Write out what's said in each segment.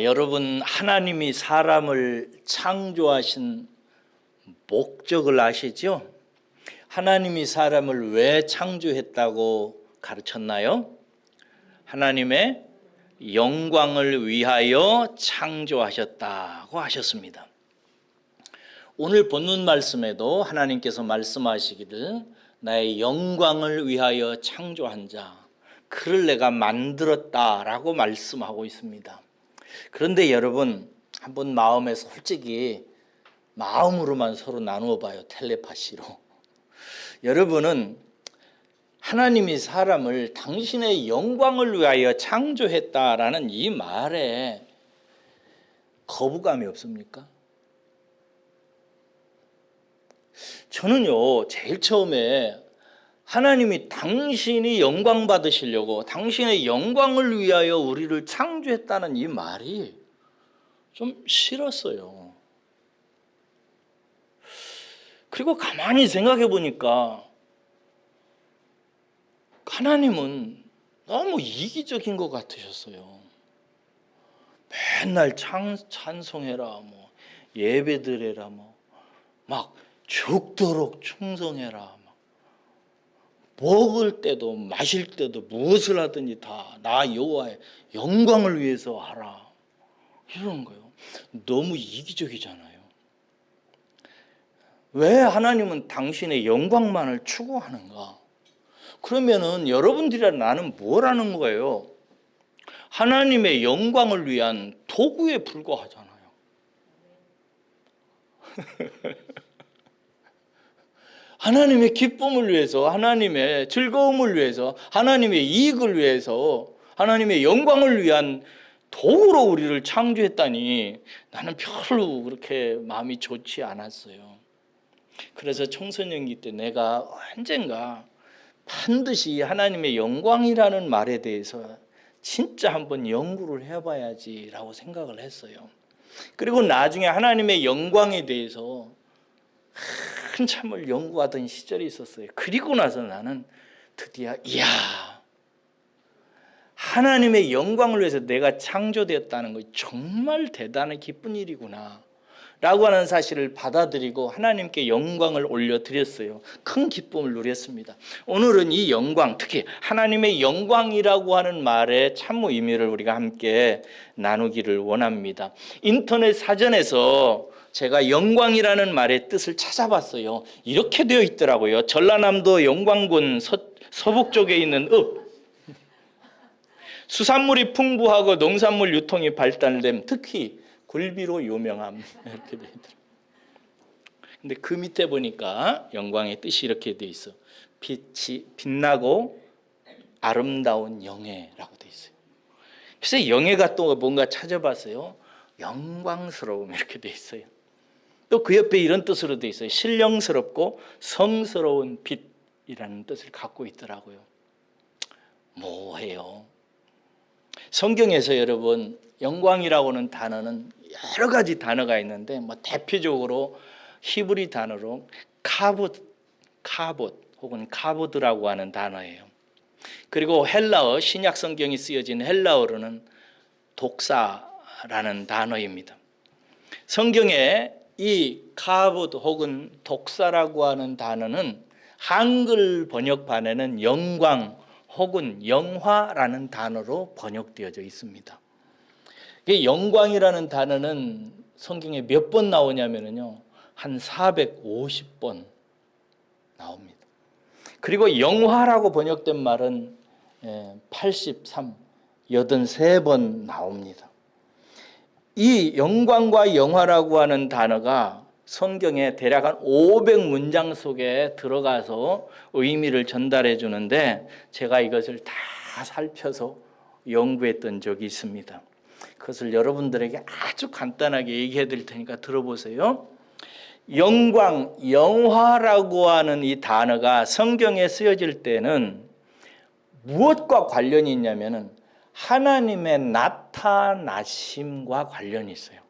여러분, 하나님이 사람을 창조하신 목적을 아시죠? 하나님이 사람을 왜 창조했다고 가르쳤나요? 하나님의 영광을 위하여 창조하셨다고 하셨습니다. 오늘 본문 말씀에도 하나님께서 말씀하시기를 나의 영광을 위하여 창조한 자 그를 내가 만들었다라고 말씀하고 있습니다. 그런데 여러분, 한번 마음에 솔직히 마음으로만 서로 나누어 봐요. 텔레파시로. 여러분은 하나님이 사람을 당신의 영광을 위하여 창조했다라는 이 말에 거부감이 없습니까? 저는요, 제일 처음에 하나님이 당신이 영광 받으시려고 당신의 영광을 위하여 우리를 창조했다는 이 말이 좀 싫었어요. 그리고 가만히 생각해 보니까 하나님은 너무 이기적인 것 같으셨어요. 맨날 찬송해라, 예배드려라, 막 죽도록 충성해라. 먹을 때도 마실 때도 무엇을 하든지 다 나 여호와의 영광을 위해서 하라. 이러는 거예요. 너무 이기적이잖아요. 왜 하나님은 당신의 영광만을 추구하는가? 그러면은 여러분들이랑 나는 뭘 하는 거예요? 하나님의 영광을 위한 도구에 불과하잖아요. 하나님의 기쁨을 위해서, 하나님의 즐거움을 위해서, 하나님의 이익을 위해서, 하나님의 영광을 위한 도구로 우리를 창조했다니 나는 별로 그렇게 마음이 좋지 않았어요. 그래서 청소년기 때 내가 언젠가 반드시 하나님의 영광이라는 말에 대해서 진짜 한번 연구를 해봐야지라고 생각을 했어요. 그리고 나중에 하나님의 영광에 대해서 한참을 연구하던 시절이 있었어요. 그리고 나서 나는 드디어 이야, 하나님의 영광을 위해서 내가 창조되었다는 것이 정말 대단한 기쁜 일이구나 라고 하는 사실을 받아들이고 하나님께 영광을 올려드렸어요. 큰 기쁨을 누렸습니다. 오늘은 이 영광, 특히 하나님의 영광이라고 하는 말의 참모 의미를 우리가 함께 나누기를 원합니다. 인터넷 사전에서 제가 영광이라는 말의 뜻을 찾아봤어요. 이렇게 되어 있더라고요. 전라남도 영광군 서북 쪽에 있는 읍. 수산물이 풍부하고 농산물 유통이 발달됨, 특히 굴비로 유명함. 이렇게 되어 있더라고요. 근데 그 밑에 보니까 영광의 뜻이 이렇게 되어 있어. 빛나고 아름다운 영예라고 되어 있어요. 그래서 영예가 또 뭔가 찾아봤어요. 영광스러움 이렇게 되어 있어요. 또 그 옆에 이런 뜻으로 되어 있어요. 신령스럽고 성스러운 빛이라는 뜻을 갖고 있더라고요. 뭐예요? 성경에서 여러분 영광이라고 하는 단어는 여러 가지 단어가 있는데 대표적으로 히브리 단어로 카봇 혹은 카보드라고 하는 단어예요. 그리고 헬라어, 신약 성경이 쓰여진 헬라어로는 독사라는 단어입니다. 성경에 이 카보드 혹은 독사라고 하는 단어는 한글 번역판에는 영광 혹은 영화라는 단어로 번역되어져 있습니다. 영광이라는 단어는 성경에 몇 번 나오냐면요, 한 450번 나옵니다. 그리고 영화라고 번역된 말은 83번 나옵니다. 이 영광과 영화라고 하는 단어가 성경에 대략 한 500문장 속에 들어가서 의미를 전달해 주는데 제가 이것을 다 살펴서 연구했던 적이 있습니다. 그것을 여러분들에게 아주 간단하게 얘기해 드릴 테니까 들어보세요. 영광, 영화라고 하는 이 단어가 성경에 쓰여질 때는 무엇과 관련이 있냐면은 하나님의 나타나심과 관련이 있어요.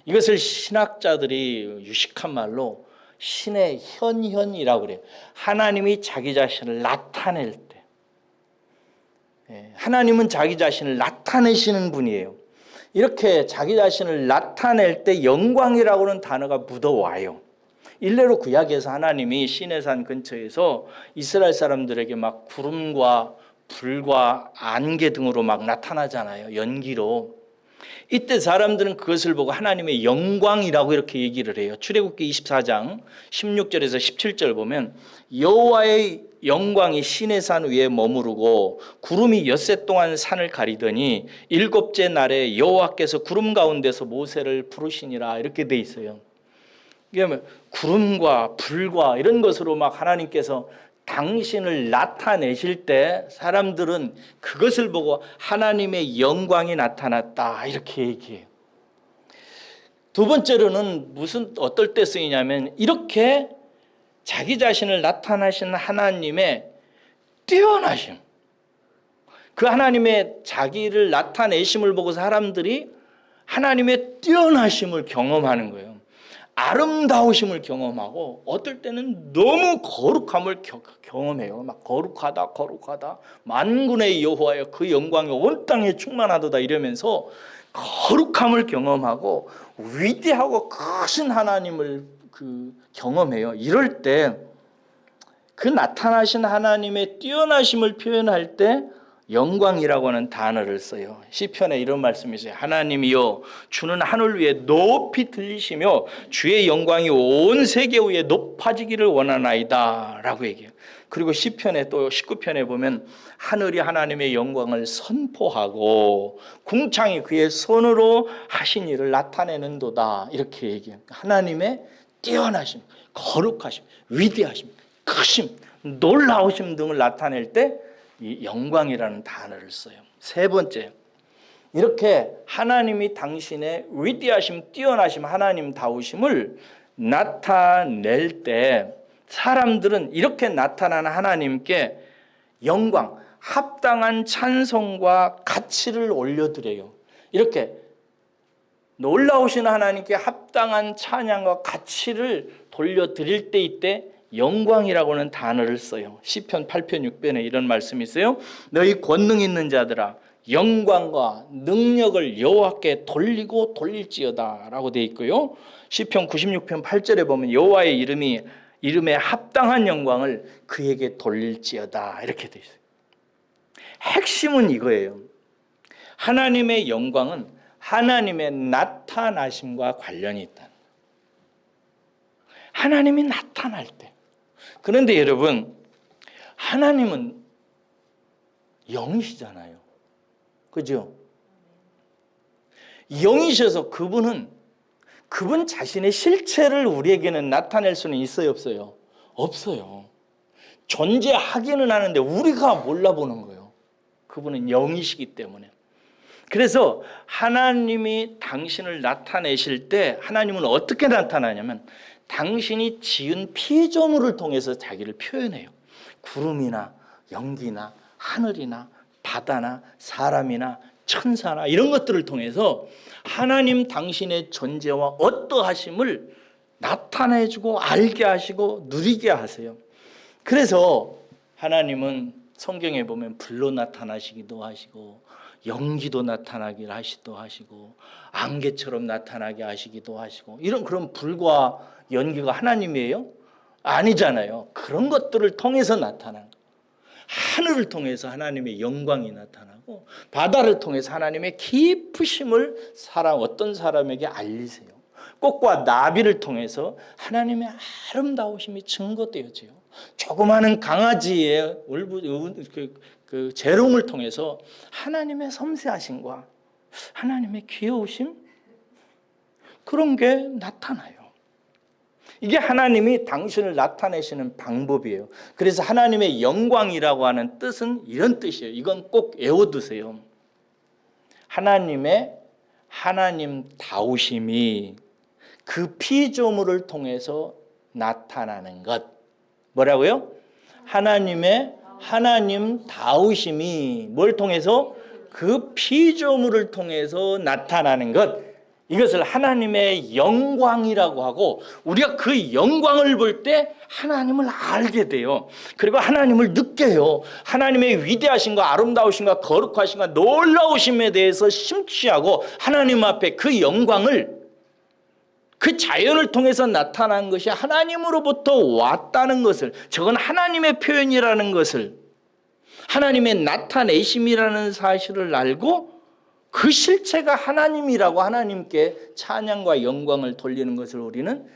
이것을 신학자들이 유식한 말로 신의 현현이라고 그래요. 하나님이 자기 자신을 나타낼 때, 하나님은 자기 자신을 나타내시는 분이에요. 이렇게 자기 자신을 나타낼 때 영광이라고는 단어가 묻어와요. 일례로 구약에서 하나님이 시내산 근처에서 이스라엘 사람들에게 막 구름과 불과 안개 등으로 막 나타나잖아요. 연기로. 이때 사람들은 그것을 보고 하나님의 영광이라고 이렇게 얘기를 해요. 출애굽기 24장 16절에서 17절 보면 여호와의 영광이 시내산 위에 머무르고 구름이 엿새 동안 산을 가리더니 일곱째 날에 여호와께서 구름 가운데서 모세를 부르시니라 이렇게 돼 있어요. 이게 구름과 불과 이런 것으로 막 하나님께서 당신을 나타내실 때 사람들은 그것을 보고 하나님의 영광이 나타났다 이렇게 얘기해요. 두 번째로는 어떨 때 쓰이냐면 이렇게 자기 자신을 나타나신 하나님의 뛰어나심, 그 하나님의 자기를 나타내심을 보고 사람들이 하나님의 뛰어나심을 경험하는 거예요. 아름다우심을 경험하고 어떨 때는 너무 거룩함을 경험해요. 막 거룩하다 만군의 여호와여 그 영광이 온 땅에 충만하도다 이러면서 거룩함을 경험하고 위대하고 크신 하나님을 경험해요. 이럴 때 그 나타나신 하나님의 뛰어나심을 표현할 때 영광이라고 하는 단어를 써요. 시편에 이런 말씀이 있어요. 하나님이여 주는 하늘 위에 높이 들리시며 주의 영광이 온 세계 위에 높아지기를 원하나이다 라고 얘기해요. 그리고 시편에 또 19편에 보면 하늘이 하나님의 영광을 선포하고 궁창이 그의 손으로 하신 일을 나타내는도다 이렇게 얘기해요. 하나님의 뛰어나심, 거룩하심, 위대하심, 크심, 놀라우심 등을 나타낼 때 이 영광이라는 단어를 써요. 세 번째, 이렇게 하나님이 당신의 위대하심, 뛰어나심, 하나님다우심을 나타낼 때 사람들은 이렇게 나타나는 하나님께 영광, 합당한 찬송과 가치를 올려드려요. 이렇게 놀라우신 하나님께 합당한 찬양과 가치를 돌려드릴 때 이때 영광이라고 하는 단어를 써요. 시편 8편 6편에 이런 말씀이 있어요. 너희 권능 있는 자들아 영광과 능력을 여호와께 돌리고 돌릴지어다 라고 되어 있고요. 시편 96편 8절에 보면 여호와의 이름에 합당한 영광을 그에게 돌릴지어다 이렇게 되어 있어요. 핵심은 이거예요. 하나님의 영광은 하나님의 나타나심과 관련이 있다. 하나님이 나타날 때. 그런데 여러분, 하나님은 영이시잖아요. 그죠? 영이셔서 그분 자신의 실체를 우리에게는 나타낼 수는 있어요, 없어요? 없어요. 존재하기는 하는데 우리가 몰라보는 거예요. 그분은 영이시기 때문에. 그래서 하나님이 당신을 나타내실 때 하나님은 어떻게 나타나냐면 당신이 지은 피조물을 통해서 자기를 표현해요. 구름이나 연기나 하늘이나 바다나 사람이나 천사나 이런 것들을 통해서 하나님 당신의 존재와 어떠하심을 나타내주고 알게 하시고 누리게 하세요. 그래서 하나님은 성경에 보면 불로 나타나시기도 하시고 연기도 나타나게 하시기도 하시고 안개처럼 나타나게 하시기도 하시고 이런 그런 불과 연기가 하나님이에요? 아니잖아요. 그런 것들을 통해서 나타나는 거예요. 하늘을 통해서 하나님의 영광이 나타나고 바다를 통해서 하나님의 깊으심을 어떤 사람에게 알리세요. 꽃과 나비를 통해서 하나님의 아름다우심이 증거되어져요. 조그마한 강아지의 그 재롱을 통해서 하나님의 섬세하심과 하나님의 귀여우심 그런 게 나타나요. 이게 하나님이 당신을 나타내시는 방법이에요. 그래서 하나님의 영광이라고 하는 뜻은 이런 뜻이에요. 이건 꼭 외워두세요. 하나님다우심이 그 피조물을 통해서 나타나는 것. 뭐라고요? 하나님다우심이 뭘 통해서? 그 피조물을 통해서 나타나는 것. 이것을 하나님의 영광이라고 하고 우리가 그 영광을 볼 때 하나님을 알게 돼요. 그리고 하나님을 느껴요. 하나님의 위대하심과 아름다우심과 거룩하심과 놀라우심에 대해서 심취하고 하나님 앞에 그 영광을, 그 자연을 통해서 나타난 것이 하나님으로부터 왔다는 것을, 저건 하나님의 표현이라는 것을, 하나님의 나타내심이라는 사실을 알고 그 실체가 하나님이라고 하나님께 찬양과 영광을 돌리는 것을 우리는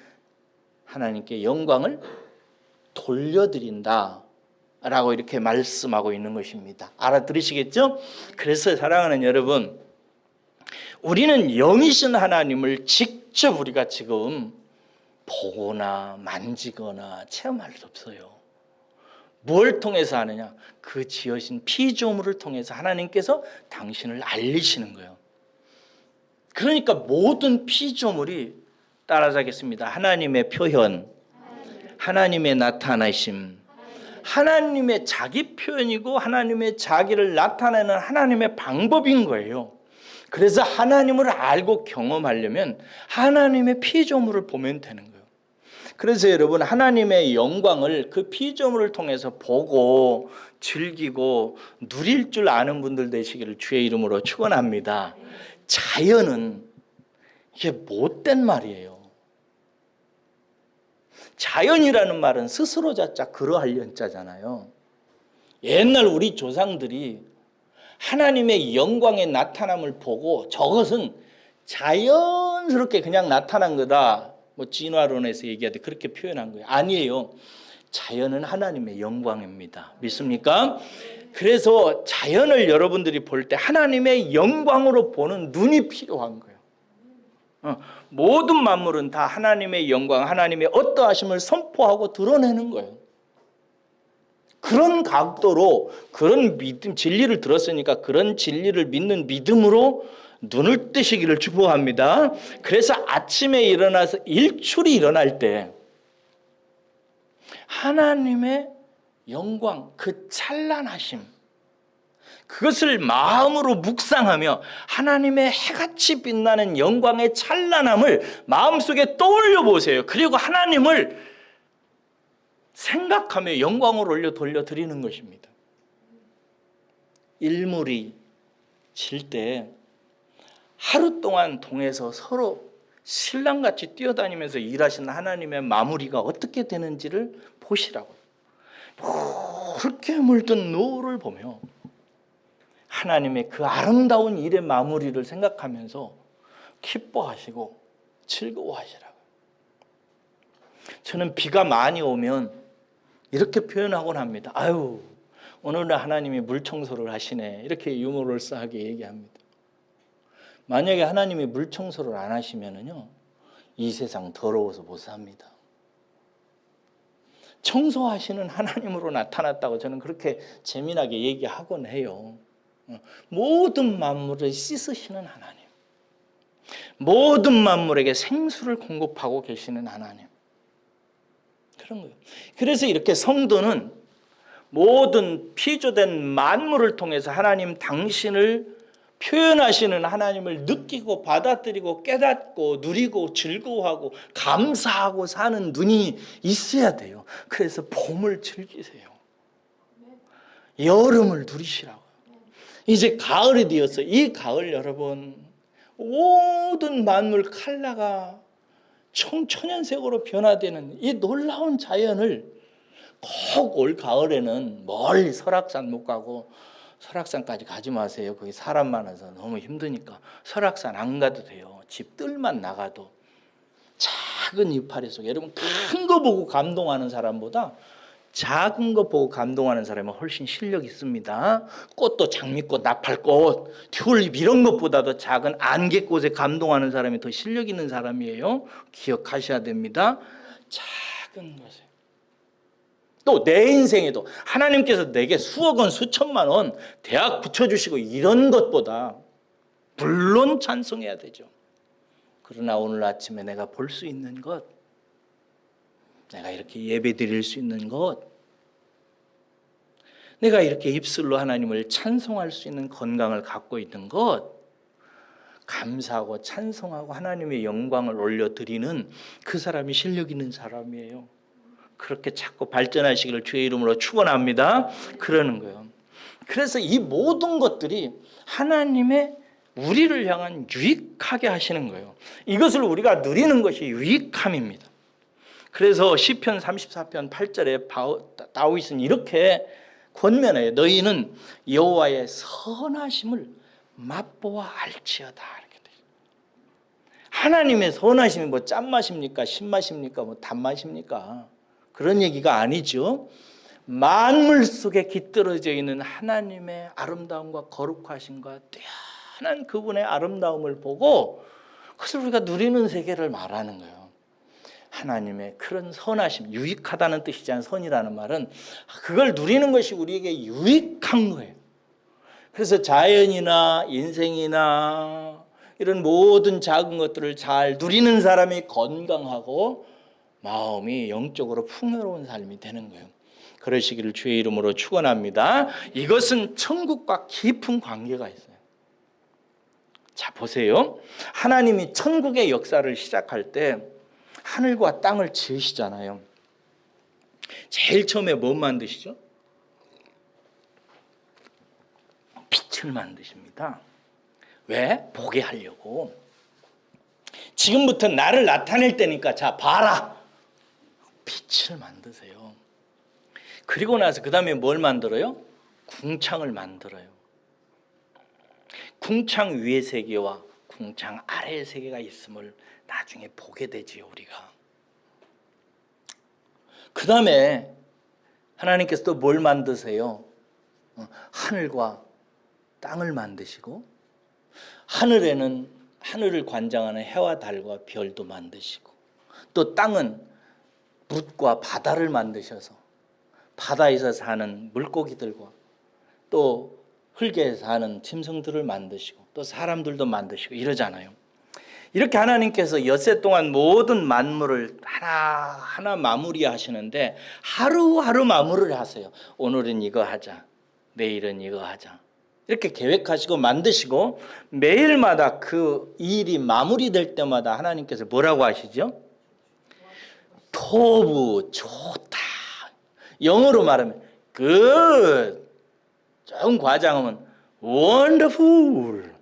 하나님께 영광을 돌려드린다 라고 이렇게 말씀하고 있는 것입니다. 알아들으시겠죠? 그래서 사랑하는 여러분, 우리는 영이신 하나님을 직접 우리가 지금 보거나 만지거나 체험할 수 없어요. 뭘 통해서 하느냐? 그 지으신 피조물을 통해서 하나님께서 당신을 알리시는 거예요. 그러니까 모든 피조물이, 따라하겠습니다. 하나님의 표현, 하나님의 나타나심, 하나님의 자기 표현이고 하나님의 자기를 나타내는 하나님의 방법인 거예요. 그래서 하나님을 알고 경험하려면 하나님의 피조물을 보면 되는 거예요. 그래서 여러분, 하나님의 영광을 그 피조물을 통해서 보고 즐기고 누릴 줄 아는 분들 되시기를 주의 이름으로 축원합니다. 자연은 이게 못된 말이에요. 자연이라는 말은 스스로 자자 그러할 연자잖아요. 옛날 우리 조상들이 하나님의 영광의 나타남을 보고 저것은 자연스럽게 그냥 나타난 거다, 뭐 진화론에서 얘기하듯 그렇게 표현한 거예요. 아니에요. 자연은 하나님의 영광입니다. 믿습니까? 그래서 자연을 여러분들이 볼 때 하나님의 영광으로 보는 눈이 필요한 거예요. 모든 만물은 다 하나님의 영광, 하나님의 어떠하심을 선포하고 드러내는 거예요. 그런 각도로, 그런 믿음, 진리를 들었으니까 그런 진리를 믿는 믿음으로 눈을 뜨시기를 축복합니다. 그래서 아침에 일어나서 일출이 일어날 때 하나님의 영광, 그 찬란하심, 그것을 마음으로 묵상하며 하나님의 해같이 빛나는 영광의 찬란함을 마음속에 떠올려 보세요. 그리고 하나님을 생각하며 영광을 돌려드리는 것입니다. 일몰이 질 때 하루 동안 동에서 서로 신랑같이 뛰어다니면서 일하시는 하나님의 마무리가 어떻게 되는지를 보시라고요. 붉게 물든 노을을 보며 하나님의 그 아름다운 일의 마무리를 생각하면서 기뻐하시고 즐거워하시라고요. 저는 비가 많이 오면 이렇게 표현하곤 합니다. 아유, 오늘은 하나님이 물 청소를 하시네. 이렇게 유머러스하게 얘기합니다. 만약에 하나님이 물 청소를 안 하시면은요, 이 세상 더러워서 못 삽니다. 청소하시는 하나님으로 나타났다고 저는 그렇게 재미나게 얘기하곤 해요. 모든 만물을 씻으시는 하나님, 모든 만물에게 생수를 공급하고 계시는 하나님, 그런 거예요. 그래서 이렇게 성도는 모든 피조된 만물을 통해서 하나님 당신을 표현하시는 하나님을 느끼고 받아들이고 깨닫고 누리고 즐거워하고 감사하고 사는 눈이 있어야 돼요. 그래서 봄을 즐기세요. 여름을 누리시라고요. 이제 가을이 되었어요. 이 가을 여러분, 모든 만물 컬러가 청천연색으로 변화되는 이 놀라운 자연을 꼭 올 가을에는 멀리 설악산 못 가고, 설악산까지 가지 마세요. 거기 사람 많아서 너무 힘드니까 설악산 안 가도 돼요. 집들만 나가도 작은 이파리 속에, 여러분, 큰 거 보고 감동하는 사람보다 작은 거 보고 감동하는 사람은 훨씬 실력 있습니다. 꽃도 장미꽃, 나팔꽃, 튤립 이런 것보다도 작은 안개꽃에 감동하는 사람이 더 실력 있는 사람이에요. 기억하셔야 됩니다. 작은 것에. 또 내 인생에도 하나님께서 내게 수억 원, 수천만 원 대학 붙여주시고 이런 것보다 물론 찬송해야 되죠. 그러나 오늘 아침에 내가 볼 수 있는 것, 내가 이렇게 예배 드릴 수 있는 것, 내가 이렇게 입술로 하나님을 찬송할 수 있는 건강을 갖고 있는 것, 감사하고 찬송하고 하나님의 영광을 올려드리는 그 사람이 실력 있는 사람이에요. 그렇게 자꾸 발전하시기를 주의 이름으로 축원합니다. 그러는 거예요. 그래서 이 모든 것들이 하나님의 우리를 향한 유익하게 하시는 거예요. 이것을 우리가 누리는 것이 유익함입니다. 그래서 시편 34편 8절에 다윗은 이렇게 권면해요. 너희는 여호와의 선하심을 맛보아 알지어다. 이렇게 돼요. 하나님의 선하심이 뭐 짠맛입니까? 신맛입니까? 뭐 단맛입니까? 그런 얘기가 아니죠. 만물 속에 깃들어져 있는 하나님의 아름다움과 거룩하심과 뛰어난 그분의 아름다움을 보고 그것을 우리가 누리는 세계를 말하는 거예요. 하나님의 그런 선하심, 유익하다는 뜻이잖아요. 선이라는 말은 그걸 누리는 것이 우리에게 유익한 거예요. 그래서 자연이나 인생이나 이런 모든 작은 것들을 잘 누리는 사람이 건강하고 마음이 영적으로 풍요로운 삶이 되는 거예요. 그러시기를 주의 이름으로 축원합니다. 이것은 천국과 깊은 관계가 있어요. 자, 보세요. 하나님이 천국의 역사를 시작할 때 하늘과 땅을 지으시잖아요. 제일 처음에 뭐 만드시죠? 빛을 만드십니다. 왜? 보게 하려고. 지금부터 나를 나타낼 때니까 자 봐라. 빛을 만드세요. 그리고 나서 그 다음에 뭘 만들어요? 궁창을 만들어요. 궁창 위의 세계와 궁창 아래의 세계가 있음을 나중에 보게 되지요, 우리가. 그 다음에 하나님께서 또 뭘 만드세요? 하늘과 땅을 만드시고, 하늘에는 하늘을 관장하는 해와 달과 별도 만드시고, 또 땅은 묻과 바다를 만드셔서 바다에서 사는 물고기들과 또 흙에 사는 짐승들을 만드시고 또 사람들도 만드시고 이러잖아요. 이렇게 하나님께서 엿새 동안 모든 만물을 하나하나 마무리하시는데 하루하루 마무리를 하세요. 오늘은 이거 하자, 내일은 이거 하자. 이렇게 계획하시고 만드시고 매일마다 그 일이 마무리될 때마다 하나님께서 뭐라고 하시죠? 토부, 좋다. 영어로 말하면 good. 조금 과장하면 wonderful.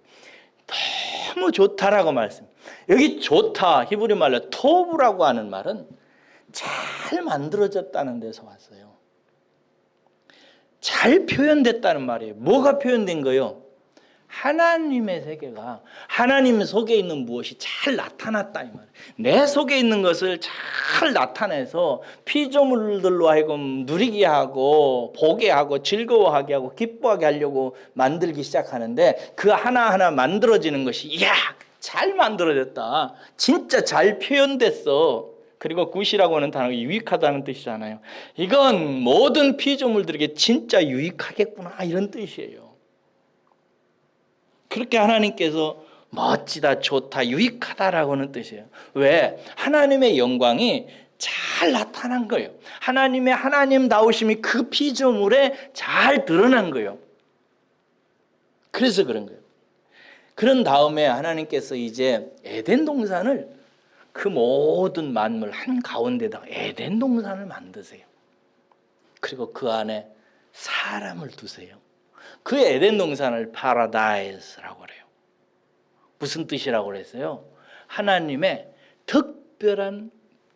너무 좋다라고 말씀. 여기 좋다, 히브리 말로 토부라고 하는 말은 잘 만들어졌다는 데서 왔어요. 잘 표현됐다는 말이에요. 뭐가 표현된 거요? 하나님의 세계가 하나님 속에 있는 무엇이 잘 나타났다 이 말이에요. 내 속에 있는 것을 잘 나타내서 피조물들로 하여금 누리게 하고 보게 하고 즐거워하게 하고 기뻐하게 하려고 만들기 시작하는데 그 하나하나 만들어지는 것이 이야 잘 만들어졌다. 진짜 잘 표현됐어. 그리고 굿이라고 하는 단어가 유익하다는 뜻이잖아요. 이건 모든 피조물들에게 진짜 유익하겠구나 이런 뜻이에요. 그렇게 하나님께서 멋지다, 좋다, 유익하다라고 하는 뜻이에요. 왜? 하나님의 영광이 잘 나타난 거예요. 하나님의 하나님다우심이 그 피조물에 잘 드러난 거예요. 그래서 그런 거예요. 그런 다음에 하나님께서 이제 에덴 동산을 그 모든 만물 한가운데다가 에덴 동산을 만드세요. 그리고 그 안에 사람을 두세요. 그 에덴 동산을 파라다이스라고 그래요. 무슨 뜻이라고 그랬어요? 하나님의 특별한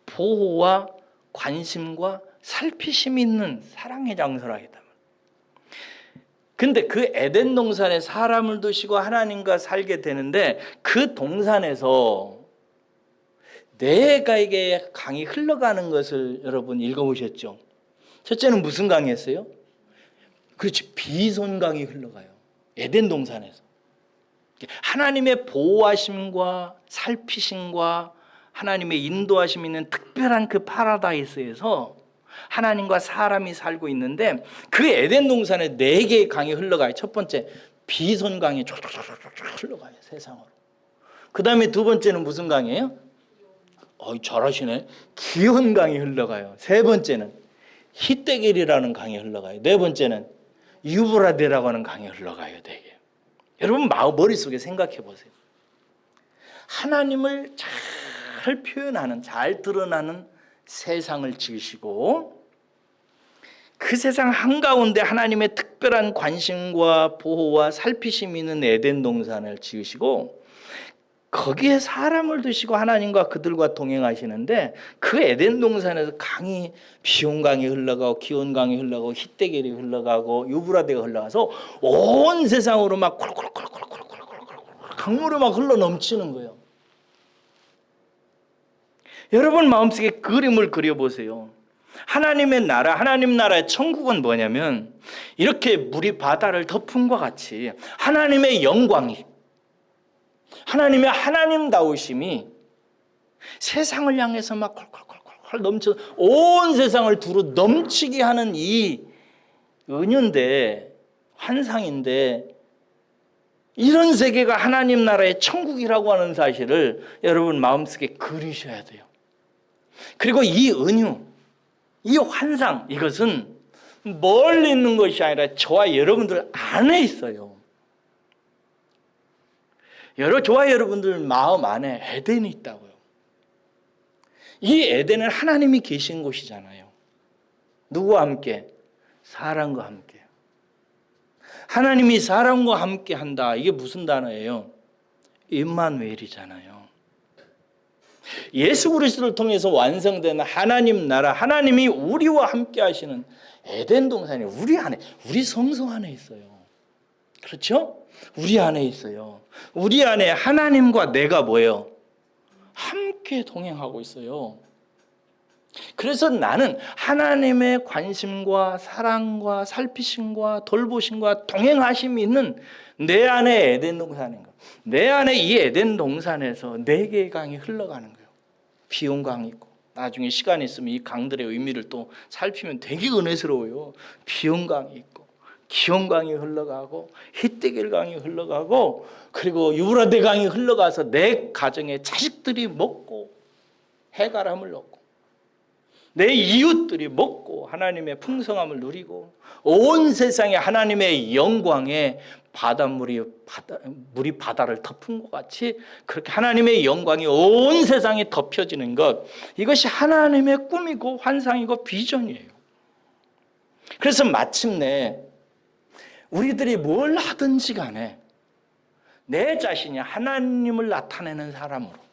보호와 관심과 살피심이 있는 사랑의 장소라기다. 근데 그 에덴 동산에 사람을 두시고 하나님과 살게 되는데 그 동산에서 네 가지의 강이 흘러가는 것을 여러분 읽어보셨죠? 첫째는 무슨 강이었어요? 그렇지, 비손강이 흘러가요. 에덴 동산에서. 하나님의 보호하심과 살피심과 하나님의 인도하심이 있는 특별한 그 파라다이스에서 하나님과 사람이 살고 있는데 그 에덴 동산에 네 개의 강이 흘러가요. 첫 번째 비손강이 쫙쫙쫙쫙 흘러가요. 세상으로. 그 다음에 두 번째는 무슨 강이에요? 잘하시네. 기혼강이 흘러가요. 세 번째는 히데겔이라는 강이 흘러가요. 네 번째는 유브라데라고 하는 강이 흘러가요. 되게. 여러분 머릿속에 생각해 보세요. 하나님을 잘 표현하는, 잘 드러나는 세상을 지으시고 그 세상 한가운데 하나님의 특별한 관심과 보호와 살피심이 있는 에덴 동산을 지으시고 거기에 사람을 두시고 하나님과 그들과 동행하시는데 그 에덴 동산에서 강이 비온 강이 흘러가고 기온 강이 흘러가고 히데겔이 흘러가고 유브라데가 흘러가서 온 세상으로 막 콜콜콜콜콜콜콜콜 강물이 막 흘러 넘치는 거예요. 여러분 마음속에 그림을 그려보세요. 하나님의 나라, 하나님 나라의 천국은 뭐냐면 이렇게 물이 바다를 덮은 것 같이 하나님의 영광이, 하나님의 하나님다우심이 세상을 향해서 막 콜콜콜콜 넘쳐 온 세상을 두루 넘치게 하는 이 은유인데, 환상인데, 이런 세계가 하나님 나라의 천국이라고 하는 사실을 여러분 마음속에 그리셔야 돼요. 그리고 이 은유, 이 환상, 이것은 멀리 있는 것이 아니라 저와 여러분들 안에 있어요. 저와 여러분들 마음 안에 에덴이 있다고요. 이 에덴은 하나님이 계신 곳이잖아요. 누구와 함께? 사람과 함께. 하나님이 사람과 함께 한다. 이게 무슨 단어예요? 임마누엘이잖아요. 예수 그리스도를 통해서 완성된 하나님 나라, 하나님이 우리와 함께 하시는 에덴 동산이 우리 안에, 우리 성소 안에 있어요. 그렇죠? 우리 안에 있어요. 우리 안에 하나님과 내가 뭐예요? 함께 동행하고 있어요. 그래서 나는 하나님의 관심과 사랑과 살피심과 돌보심과 동행하심이 있는 내 안에 에덴 동산인 거예요. 내 안에 이 에덴 동산에서 네 개의 강이 흘러가는 거예요. 비온 강이 있고, 나중에 시간이 있으면 이 강들의 의미를 또 살피면 되게 은혜스러워요. 비온 강이 있고, 기온 강이 흘러가고, 히데겔 강이 흘러가고, 그리고 유브라데 강이 흘러가서 내 가정의 자식들이 먹고 해갈함을 얻고, 내 이웃들이 먹고 하나님의 풍성함을 누리고, 온 세상에 하나님의 영광에 물이 바다를 덮은 것 같이 그렇게 하나님의 영광이 온 세상에 덮여지는 것, 이것이 하나님의 꿈이고 환상이고 비전이에요. 그래서 마침내 우리들이 뭘 하든지 간에 내 자신이 하나님을 나타내는 사람으로,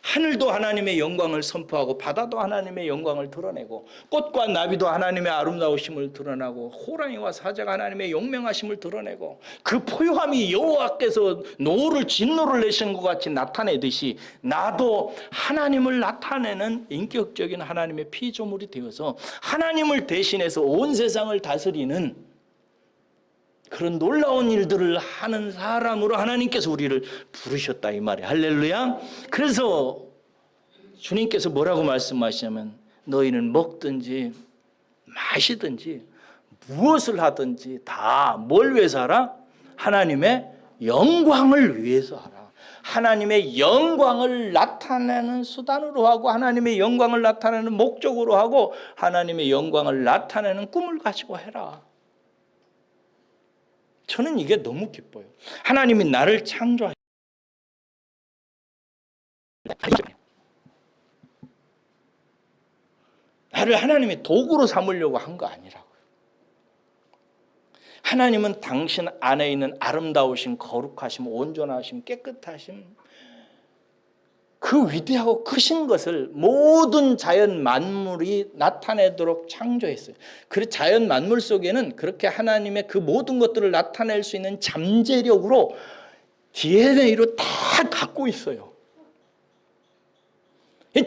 하늘도 하나님의 영광을 선포하고 바다도 하나님의 영광을 드러내고 꽃과 나비도 하나님의 아름다우심을 드러나고 호랑이와 사자가 하나님의 용맹하심을 드러내고 그 포효함이 여호와께서 노를 진노를 내신 것 같이 나타내듯이 나도 하나님을 나타내는 인격적인 하나님의 피조물이 되어서 하나님을 대신해서 온 세상을 다스리는 그런 놀라운 일들을 하는 사람으로 하나님께서 우리를 부르셨다 이 말이에요. 할렐루야. 그래서 주님께서 뭐라고 말씀하시냐면 너희는 먹든지 마시든지 무엇을 하든지 다 뭘 위해서 하라? 하나님의 영광을 위해서 하라. 하나님의 영광을 나타내는 수단으로 하고 하나님의 영광을 나타내는 목적으로 하고 하나님의 영광을 나타내는 꿈을 가지고 해라. 저는 이게 너무 기뻐요. 하나님이 나를 창조하셨어요. 나를 하나님의 도구로 삼으려고 한 거 아니라고요. 하나님은 당신 안에 있는 아름다우심, 거룩하심, 온전하심, 깨끗하심, 그 위대하고 크신 것을 모든 자연 만물이 나타내도록 창조했어요. 그 자연 만물 속에는 그렇게 하나님의 그 모든 것들을 나타낼 수 있는 잠재력으로 DNA로 다 갖고 있어요.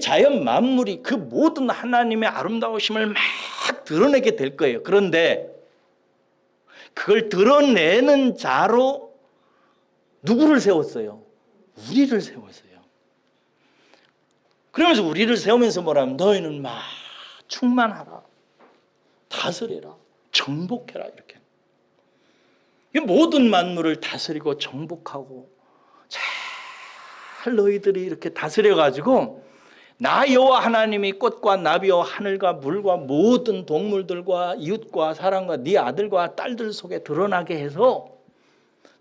자연 만물이 그 모든 하나님의 아름다우심을 막 드러내게 될 거예요. 그런데 그걸 드러내는 자로 누구를 세웠어요? 우리를 세웠어요. 그러면서 우리를 세우면서 뭐라면 너희는 막 충만하라, 다스려라, 정복해라 이렇게. 모든 만물을 다스리고 정복하고 잘 너희들이 이렇게 다스려가지고 나 여호와 하나님이 꽃과 나비와 하늘과 물과 모든 동물들과 이웃과 사람과 네 아들과 딸들 속에 드러나게 해서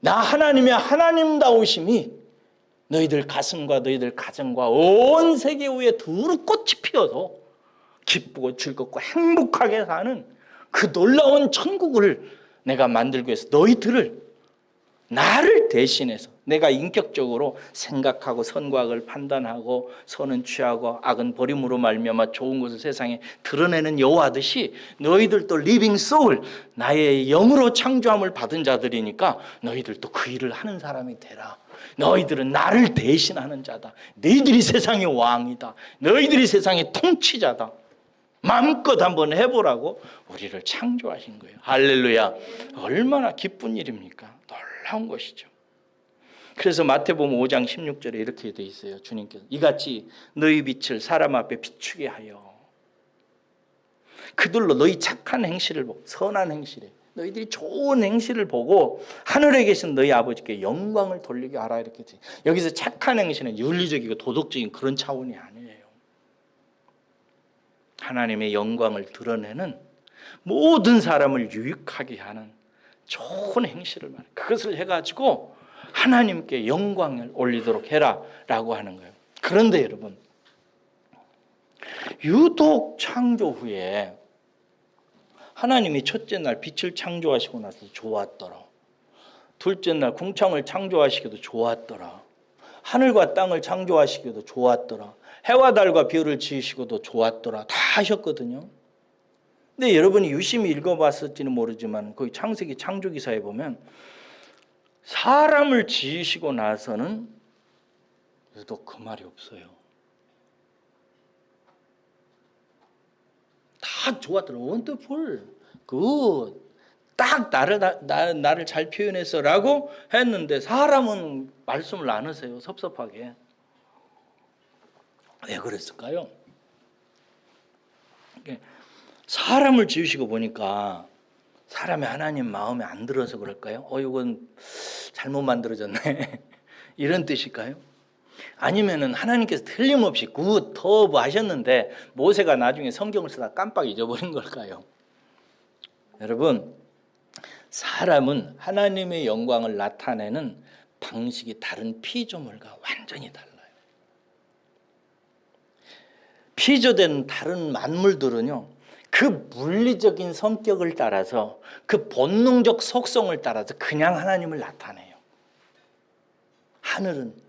나 하나님의 하나님다우심이 너희들 가슴과 너희들 가정과 온 세계 위에 두루 꽃이 피어서 기쁘고 즐겁고 행복하게 사는 그 놀라운 천국을 내가 만들기 위해서 너희들을, 나를 대신해서 내가 인격적으로 생각하고 선과 악을 판단하고 선은 취하고 악은 버림으로 말미암아 좋은 것을 세상에 드러내는 여호와듯이 너희들도 리빙 소울, 나의 영으로 창조함을 받은 자들이니까 너희들도 그 일을 하는 사람이 되라. 너희들은 나를 대신하는 자다. 너희들이 세상의 왕이다. 너희들이 세상의 통치자다. 마음껏 한번 해보라고 우리를 창조하신 거예요. 할렐루야. 얼마나 기쁜 일입니까? 놀라운 것이죠. 그래서 마태복음 5장 16절에 이렇게 돼 있어요. 주님께서 이같이 너희 빛을 사람 앞에 비추게 하여 그들로 너희 착한 행실을 보고, 선한 행실에 너희들이 좋은 행실을 보고 하늘에 계신 너희 아버지께 영광을 돌리게 하라. 이렇게 돼. 여기서 착한 행실은 윤리적이고 도덕적인 그런 차원이 아니에요. 하나님의 영광을 드러내는, 모든 사람을 유익하게 하는 좋은 행실을 말해요. 그것을 해가지고 하나님께 영광을 올리도록 해라라고 하는 거예요. 그런데 여러분, 유독 창조 후에 하나님이 첫째 날 빛을 창조하시고 나서 좋았더라. 둘째 날 궁창을 창조하시기도 좋았더라. 하늘과 땅을 창조하시기도 좋았더라. 해와 달과 별을 지으시고도 좋았더라. 다 하셨거든요. 근데 여러분이 유심히 읽어봤을지는 모르지만 거기 창세기 창조기사에 보면 사람을 지으시고 나서는 유독 그 말이 없어요. 다 좋았더라. 원더풀, 굿, 딱 나를 잘 표현했어라고 했는데 사람은 말씀을 안 하세요. 섭섭하게. 왜 그랬을까요? 사람을 지으시고 보니까 사람이 하나님 마음에 안 들어서 그럴까요? 이건 잘못 만들어졌네. 이런 뜻일까요? 아니면은 하나님께서 틀림없이 굿, 터브 하셨는데 모세가 나중에 성경을 쓰다 깜빡 잊어버린 걸까요? 여러분, 사람은 하나님의 영광을 나타내는 방식이 다른 피조물과 완전히 달라요. 피조된 다른 만물들은요, 그 물리적인 성격을 따라서, 그 본능적 속성을 따라서 그냥 하나님을 나타내요. 하늘은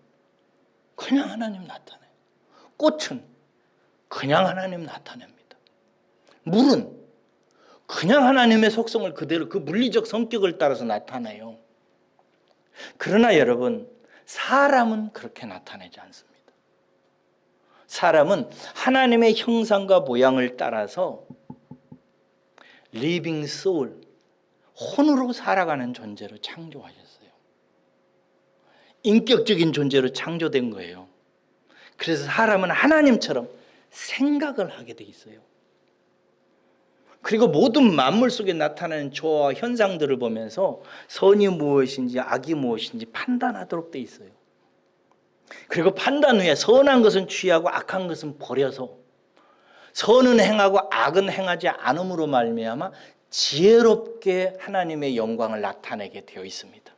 그냥 하나님 나타내요. 꽃은 그냥 하나님 나타냅니다. 물은 그냥 하나님의 속성을 그대로 그 물리적 성격을 따라서 나타내요. 그러나 여러분, 사람은 그렇게 나타내지 않습니다. 사람은 하나님의 형상과 모양을 따라서 리빙 소울, 혼으로 살아가는 존재로 창조하셨어요. 인격적인 존재로 창조된 거예요. 그래서 사람은 하나님처럼 생각을 하게 돼 있어요. 그리고 모든 만물 속에 나타나는 조화와 현상들을 보면서 선이 무엇인지 악이 무엇인지 판단하도록 돼 있어요. 그리고 판단 후에 선한 것은 취하고 악한 것은 버려서 선은 행하고 악은 행하지 않음으로 말미암아 지혜롭게 하나님의 영광을 나타내게 되어 있습니다.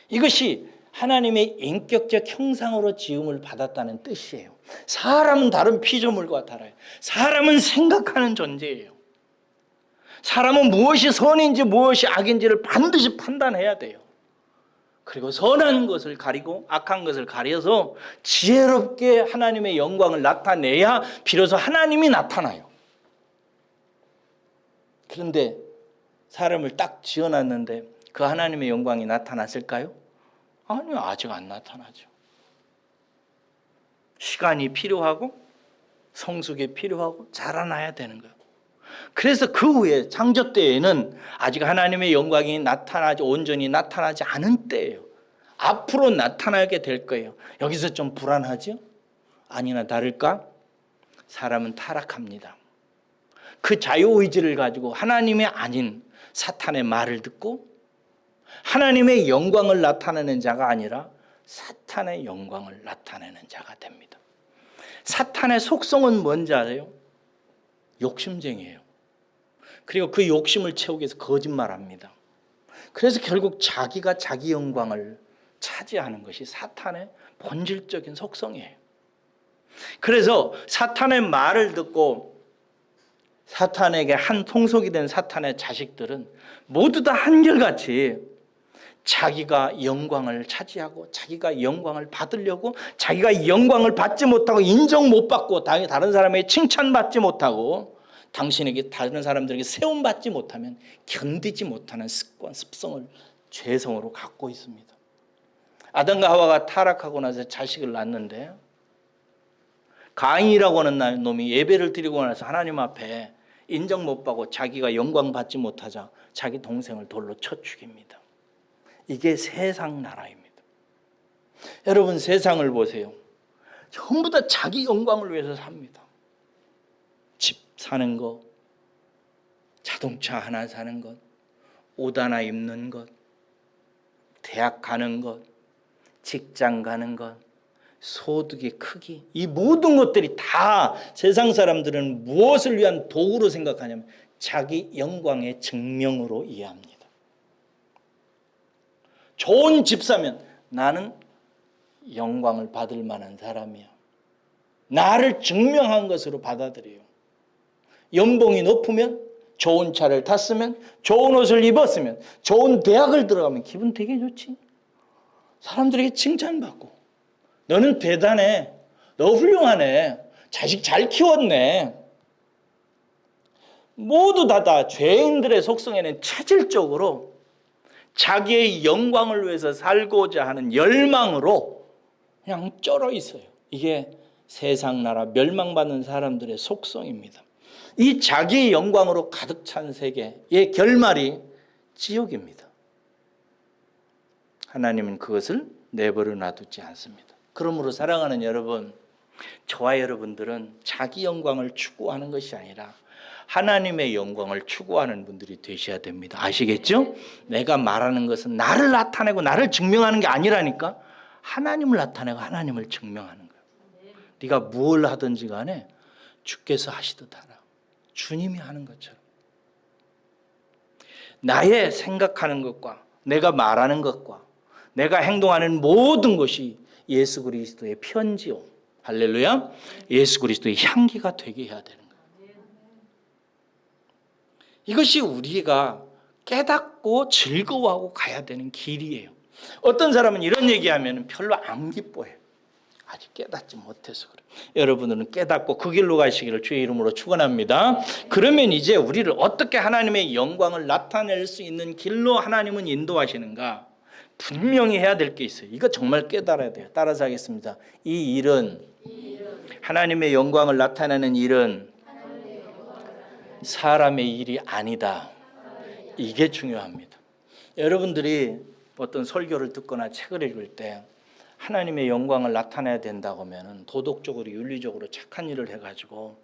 이것이 하나님의 인격적 형상으로 지음을 받았다는 뜻이에요. 사람은 다른 피조물과 달라요. 사람은 생각하는 존재예요. 사람은 무엇이 선인지 무엇이 악인지를 반드시 판단해야 돼요. 그리고 선한 것을 가리고 악한 것을 가려서 지혜롭게 하나님의 영광을 나타내야 비로소 하나님이 나타나요. 그런데 사람을 딱 지어놨는데 그 하나님의 영광이 나타났을까요? 아니요, 아직 안 나타나죠. 시간이 필요하고 성숙이 필요하고 자라나야 되는 거예요. 그래서 그 후에 창조 때에는 아직 하나님의 영광이 온전히 나타나지 않은 때예요. 앞으로 나타나게 될 거예요. 여기서 좀 불안하죠? 아니나 다를까? 사람은 타락합니다. 그 자유의지를 가지고 하나님의 아닌 사탄의 말을 듣고 하나님의 영광을 나타내는 자가 아니라 사탄의 영광을 나타내는 자가 됩니다. 사탄의 속성은 뭔지 알아요? 욕심쟁이에요. 그리고 그 욕심을 채우기 위해서 거짓말합니다. 그래서 결국 자기가 자기 영광을 차지하는 것이 사탄의 본질적인 속성이에요. 그래서 사탄의 말을 듣고 사탄에게 한 통속이 된 사탄의 자식들은 모두 다 한결같이 자기가 영광을 차지하고 자기가 영광을 받으려고, 자기가 영광을 받지 못하고 인정 못 받고 다른 사람에게 칭찬받지 못하고 당신에게 다른 사람들에게 세움받지 못하면 견디지 못하는 습성을 죄성으로 갖고 있습니다. 아담과 하와가 타락하고 나서 자식을 낳았는데 가인이라고 하는 놈이 예배를 드리고 나서 하나님 앞에 인정 못 받고 자기가 영광 받지 못하자 자기 동생을 돌로 쳐 죽입니다. 이게 세상 나라입니다. 여러분, 세상을 보세요. 전부 다 자기 영광을 위해서 삽니다. 집 사는 것, 자동차 하나 사는 것, 옷 하나 입는 것, 대학 가는 것, 직장 가는 것, 소득의 크기, 이 모든 것들이 다 세상 사람들은 무엇을 위한 도구로 생각하냐면 자기 영광의 증명으로 이해합니다. 좋은 집 사면 나는 영광을 받을 만한 사람이야. 나를 증명한 것으로 받아들여요. 연봉이 높으면, 좋은 차를 탔으면, 좋은 옷을 입었으면, 좋은 대학을 들어가면 기분 되게 좋지. 사람들에게 칭찬받고 너는 대단해, 너 훌륭하네, 자식 잘 키웠네. 모두 다 죄인들의 속성에는 체질적으로 자기의 영광을 위해서 살고자 하는 열망으로 그냥 쩔어 있어요. 이게 세상 나라 멸망받는 사람들의 속성입니다. 이 자기의 영광으로 가득 찬 세계의 결말이 지옥입니다. 하나님은 그것을 내버려 놔두지 않습니다. 그러므로 사랑하는 여러분, 저와 여러분들은 자기 영광을 추구하는 것이 아니라 하나님의 영광을 추구하는 분들이 되셔야 됩니다. 아시겠죠? 내가 말하는 것은 나를 나타내고 나를 증명하는 게 아니라니까. 하나님을 나타내고 하나님을 증명하는 거예요. 네가 무엇을 하든지 간에 주께서 하시듯 하라. 주님이 하는 것처럼. 나의 생각하는 것과 내가 말하는 것과 내가 행동하는 모든 것이 예수 그리스도의 편지요, 할렐루야, 예수 그리스도의 향기가 되게 해야 되는 거예요. 이것이 우리가 깨닫고 즐거워하고 가야 되는 길이에요. 어떤 사람은 이런 얘기하면 별로 안 기뻐해요. 아직 깨닫지 못해서 그래요. 여러분들은 깨닫고 그 길로 가시기를 주의 이름으로 축원합니다. 그러면 이제 우리를 어떻게 하나님의 영광을 나타낼 수 있는 길로 하나님은 인도하시는가? 분명히 해야 될 게 있어요. 이거 정말 깨달아야 돼요. 따라서 하겠습니다. 이 일은, 하나님의 영광을 나타내는 일은 사람의 일이 아니다. 이게 중요합니다. 여러분들이 어떤 설교를 듣거나 책을 읽을 때 하나님의 영광을 나타내야 된다고 하면 도덕적으로 윤리적으로 착한 일을 해가지고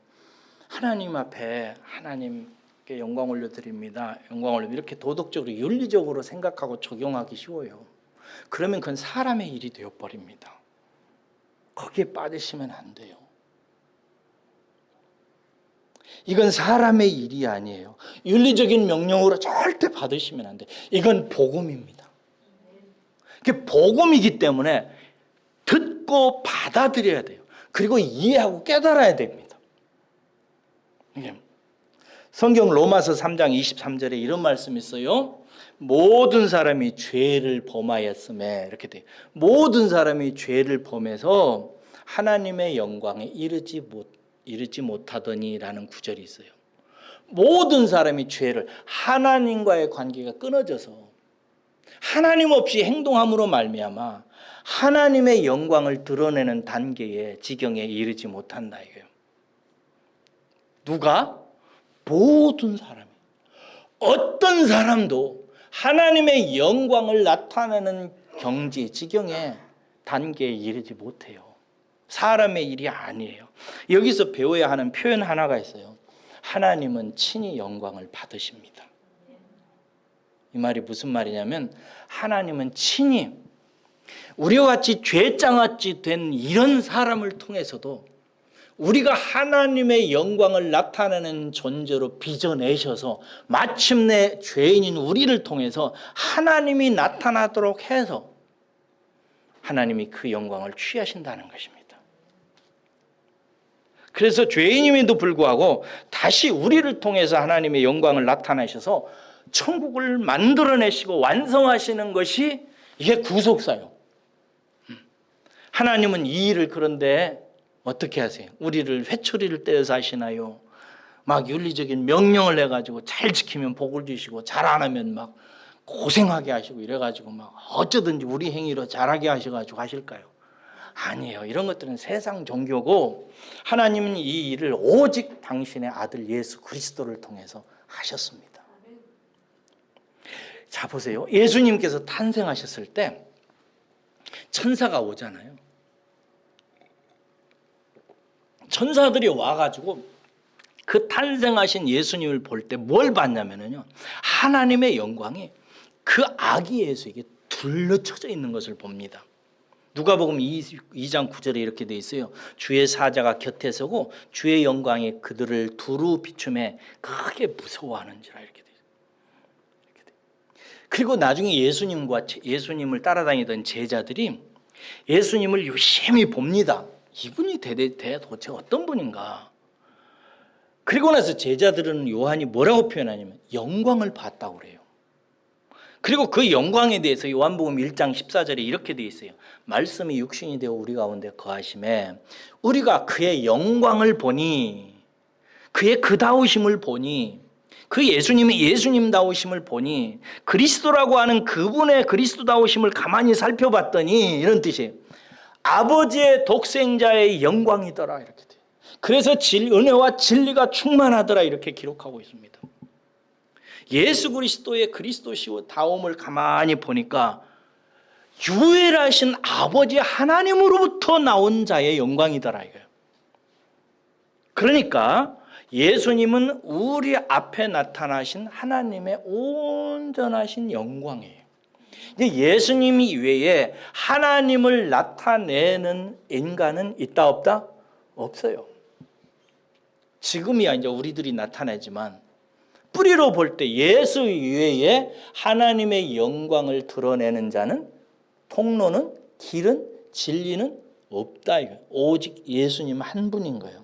하나님 앞에 하나님께 영광 올려드립니다, 영광 올려, 이렇게 도덕적으로 윤리적으로 생각하고 적용하기 쉬워요. 그러면 그건 사람의 일이 되어버립니다. 거기에 빠지시면 안 돼요. 이건 사람의 일이 아니에요. 윤리적인 명령으로 절대 받으시면 안 돼요. 이건 복음입니다. 그게 복음이기 때문에 듣고 받아들여야 돼요. 그리고 이해하고 깨달아야 됩니다. 성경 로마서 3장 23절에 이런 말씀이 있어요. 모든 사람이 죄를 범하였음에, 이렇게 돼요. 모든 사람이 죄를 범해서 하나님의 영광에 이르지 못하더니라는 구절이 있어요. 모든 사람이 죄를, 하나님과의 관계가 끊어져서 하나님 없이 행동함으로 말미암아 하나님의 영광을 드러내는 단계에, 지경에 이르지 못한다 이거예요. 누가? 모든 사람이. 어떤 사람도 하나님의 영광을 나타내는 경지, 지경에, 단계에 이르지 못해요. 사람의 일이 아니에요. 여기서 배워야 하는 표현 하나가 있어요. 하나님은 친히 영광을 받으십니다. 이 말이 무슨 말이냐면 하나님은 친히 우리와 같이 죄장아찌 된 이런 사람을 통해서도 우리가 하나님의 영광을 나타내는 존재로 빚어내셔서 마침내 죄인인 우리를 통해서 하나님이 나타나도록 해서 하나님이 그 영광을 취하신다는 것입니다. 그래서 죄인임에도 불구하고 다시 우리를 통해서 하나님의 영광을 나타내셔서 천국을 만들어내시고 완성하시는 것이 이게 구속사요. 하나님은 이 일을 그런데 어떻게 하세요? 우리를 회초리를 떼어서 하시나요? 막 윤리적인 명령을 해가지고 잘 지키면 복을 주시고 잘 안 하면 막 고생하게 하시고 이래가지고 막 어쩌든지 우리 행위로 잘하게 하셔가지고 하실까요? 아니에요. 이런 것들은 세상 종교고 하나님은 이 일을 오직 당신의 아들 예수 그리스도를 통해서 하셨습니다. 자, 보세요. 예수님께서 탄생하셨을 때 천사가 오잖아요. 천사들이 와가지고 그 탄생하신 예수님을 볼 때 뭘 봤냐면요, 하나님의 영광이 그 아기 예수에게 둘러쳐져 있는 것을 봅니다. 누가복음 2장 9절에 이렇게 돼 있어요. 주의 사자가 곁에 서고 주의 영광이 그들을 두루 비춤해 크게 무서워하는지라 이렇게 돼 있어요. 그리고 나중에 예수님을 따라다니던 제자들이 예수님을 유심히 봅니다. 이분이 도대체 어떤 분인가? 그리고 나서 제자들은 요한이 뭐라고 표현하냐면 영광을 봤다고 그래요. 그리고 그 영광에 대해서 요한복음 1장 14절에 이렇게 되어 있어요. 말씀이 육신이 되어 우리 가운데 거하심에 우리가 그의 영광을 보니, 그의 그다우심을 보니, 그 예수님의 예수님다우심을 보니, 그리스도라고 하는 그분의 그리스도다우심을 가만히 살펴봤더니 이런 뜻이에요. 아버지의 독생자의 영광이더라 이렇게 돼요. 그래서 은혜와 진리가 충만하더라 이렇게 기록하고 있습니다. 예수 그리스도의 그리스도시다움을 가만히 보니까 유일하신 아버지 하나님으로부터 나온 자의 영광이더라 이거예요. 그러니까 예수님은 우리 앞에 나타나신 하나님의 온전하신 영광이에요. 예수님 이외에 하나님을 나타내는 인간은 있다 없다? 없어요. 지금이야 이제 우리들이 나타내지만 뿌리로 볼 때 예수 이외에 하나님의 영광을 드러내는 자는, 통로는, 길은, 진리는 없다 이거예요. 오직 예수님 한 분인 거예요.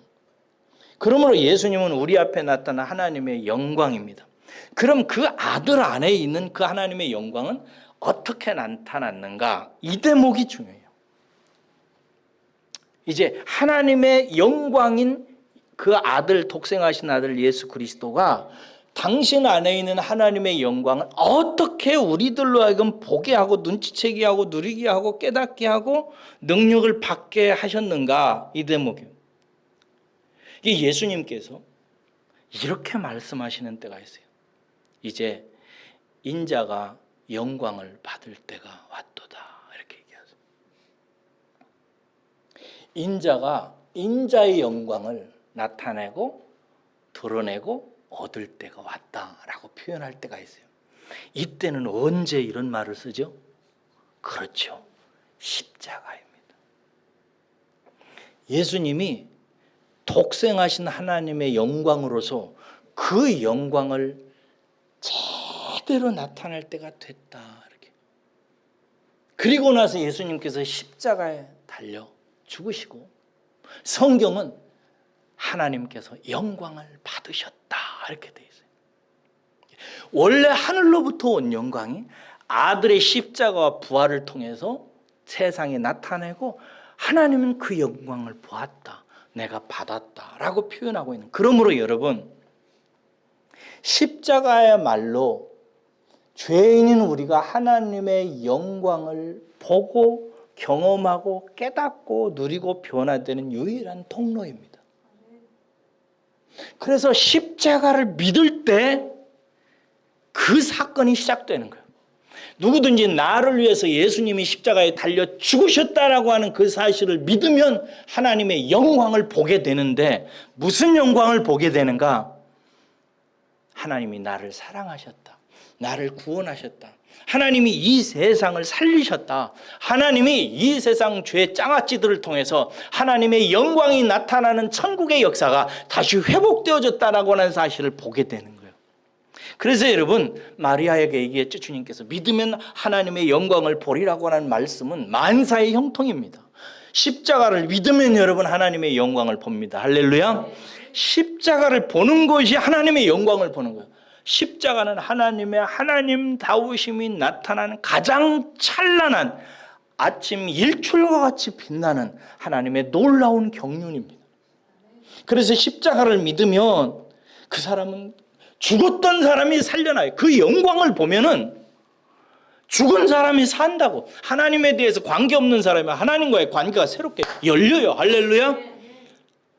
그러므로 예수님은 우리 앞에 나타난 하나님의 영광입니다. 그럼 그 아들 안에 있는 그 하나님의 영광은 어떻게 나타났는가? 이 대목이 중요해요. 이제 하나님의 영광인 그 아들, 독생하신 아들 예수 그리스도가 당신 안에 있는 하나님의 영광을 어떻게 우리들로 하여금 보게 하고 눈치채게 하고 누리게 하고 깨닫게 하고 능력을 받게 하셨는가? 이 대목이에요. 이게 예수님께서 이렇게 말씀하시는 때가 있어요. 이제 인자가 영광을 받을 때가 왔도다 이렇게 얘기하세요. 인자가 인자의 영광을 나타내고 드러내고 얻을 때가 왔다라고 표현할 때가 있어요. 이때는 언제 이런 말을 쓰죠? 그렇죠. 십자가입니다. 예수님이 독생하신 하나님의 영광으로서 그 영광을 제대로 나타낼 때가 됐다. 이렇게. 그리고 나서 예수님께서 십자가에 달려 죽으시고 성경은 하나님께서 영광을 받으셨다 이렇게 돼 있어요. 원래 하늘로부터 온 영광이 아들의 십자가와 부활을 통해서 세상에 나타내고 하나님은 그 영광을 보았다, 내가 받았다라고 표현하고 있는. 그러므로 여러분, 십자가야말로 죄인인 우리가 하나님의 영광을 보고 경험하고 깨닫고 누리고 변화되는 유일한 통로입니다. 그래서 십자가를 믿을 때 그 사건이 시작되는 거예요. 누구든지 나를 위해서 예수님이 십자가에 달려 죽으셨다라고 하는 그 사실을 믿으면 하나님의 영광을 보게 되는데, 무슨 영광을 보게 되는가? 하나님이 나를 사랑하셨다, 나를 구원하셨다, 하나님이 이 세상을 살리셨다, 하나님이 이 세상 죄 장아찌들을 통해서 하나님의 영광이 나타나는 천국의 역사가 다시 회복되어졌다라고 하는 사실을 보게 되는 거예요. 그래서 여러분 마리아에게 얘기했죠. 주님께서 믿으면 하나님의 영광을 보리라고 하는 말씀은 만사의 형통입니다. 십자가를 믿으면 여러분 하나님의 영광을 봅니다. 할렐루야. 십자가를 보는 것이 하나님의 영광을 보는 거예요. 십자가는 하나님의 하나님다우심이 나타나는 가장 찬란한 아침 일출과 같이 빛나는 하나님의 놀라운 경륜입니다. 그래서 십자가를 믿으면 그 사람은 죽었던 사람이 살려나요. 그 영광을 보면은 죽은 사람이 산다고. 하나님에 대해서 관계없는 사람이 하나님과의 관계가 새롭게 열려요. 할렐루야.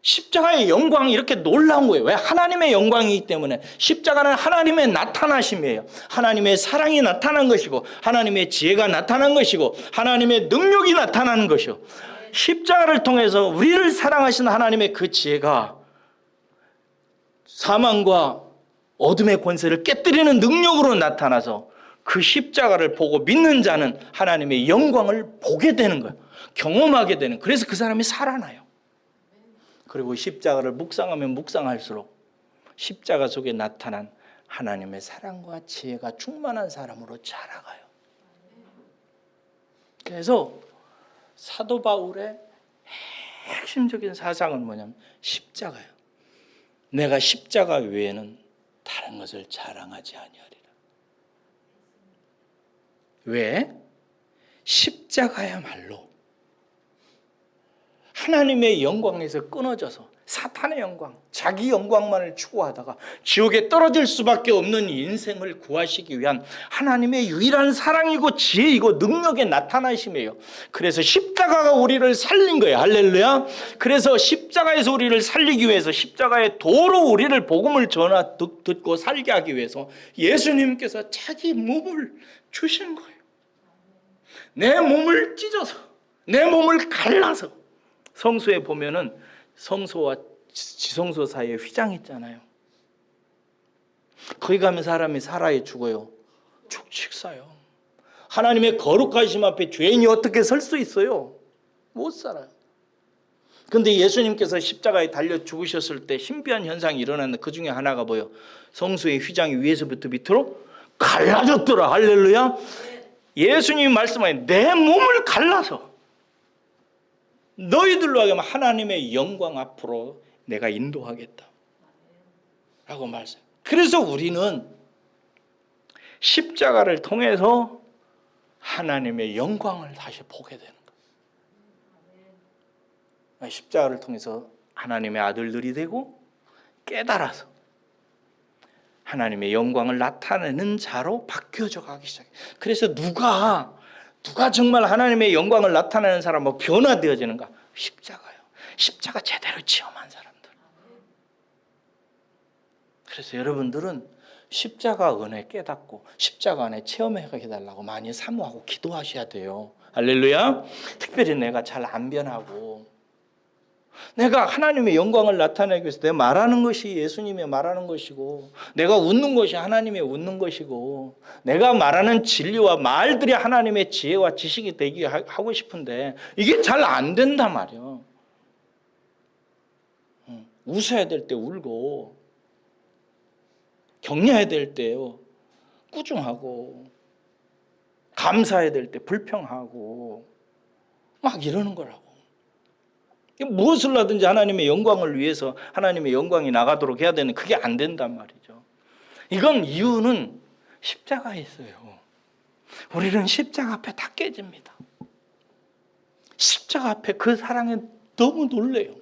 십자가의 영광이 이렇게 놀라운 거예요. 왜? 하나님의 영광이기 때문에. 십자가는 하나님의 나타나심이에요. 하나님의 사랑이 나타난 것이고 하나님의 지혜가 나타난 것이고 하나님의 능력이 나타나는 것이요. 십자가를 통해서 우리를 사랑하신 하나님의 그 지혜가 사망과 어둠의 권세를 깨뜨리는 능력으로 나타나서 그 십자가를 보고 믿는 자는 하나님의 영광을 보게 되는 거예요. 경험하게 되는. 그래서 그 사람이 살아나요. 그리고 십자가를 묵상하면 묵상할수록 십자가 속에 나타난 하나님의 사랑과 지혜가 충만한 사람으로 자라가요. 그래서 사도 바울의 핵심적인 사상은 뭐냐면 십자가예요. 내가 십자가 외에는 다른 것을 자랑하지 아니하리라. 왜? 십자가야말로 하나님의 영광에서 끊어져서 사탄의 영광, 자기 영광만을 추구하다가 지옥에 떨어질 수밖에 없는 인생을 구하시기 위한 하나님의 유일한 사랑이고 지혜이고 능력의 나타나심이에요. 그래서 십자가가 우리를 살린 거예요. 할렐루야. 그래서 십자가에서 우리를 살리기 위해서 십자가의 도로 우리를 복음을 전하 듣고 살게 하기 위해서 예수님께서 자기 몸을 주신 거예요. 내 몸을 찢어서 내 몸을 갈라서. 성소에 보면은 성소와 지성소 사이에 휘장 있잖아요. 거기 가면 사람이 살아야 죽어요. 축축 사요. 하나님의 거룩하심 앞에 죄인이 어떻게 설 수 있어요? 못 살아요. 그런데 예수님께서 십자가에 달려 죽으셨을 때 신비한 현상이 일어났는데 그 중에 하나가 뭐예요? 성소의 휘장이 위에서부터 밑으로 갈라졌더라. 할렐루야. 예수님이 말씀하신 내 몸을 갈라서 너희들로 하여금 하나님의 영광 앞으로 내가 인도하겠다 라고 말씀. 그래서 우리는 십자가를 통해서 하나님의 영광을 다시 보게 되는 거예요. 십자가를 통해서 하나님의 아들들이 되고 깨달아서 하나님의 영광을 나타내는 자로 바뀌어져 가기 시작해요. 그래서 누가 정말 하나님의 영광을 나타내는 사람은 변화되어지는가? 십자가요. 십자가 제대로 체험한 사람들. 그래서 여러분들은 십자가 은혜 깨닫고 십자가 안에 체험하게 해달라고 많이 사모하고 기도하셔야 돼요. 할렐루야. 특별히 내가 잘 안 변하고 내가 하나님의 영광을 나타내기 위해서 내가 말하는 것이 예수님의 말하는 것이고 내가 웃는 것이 하나님의 웃는 것이고 내가 말하는 진리와 말들이 하나님의 지혜와 지식이 되게 하고 싶은데 이게 잘 안 된단 말이에요. 웃어야 될 때 울고 격려해야 될 때 꾸중하고 감사해야 될 때 불평하고 막 이러는 거라고. 무엇을 하든지 하나님의 영광을 위해서 하나님의 영광이 나가도록 해야 되는 그게 안 된단 말이죠. 이건 이유는 십자가에 있어요. 우리는 십자가 앞에 다 깨집니다. 십자가 앞에 그 사랑에 너무 놀래요.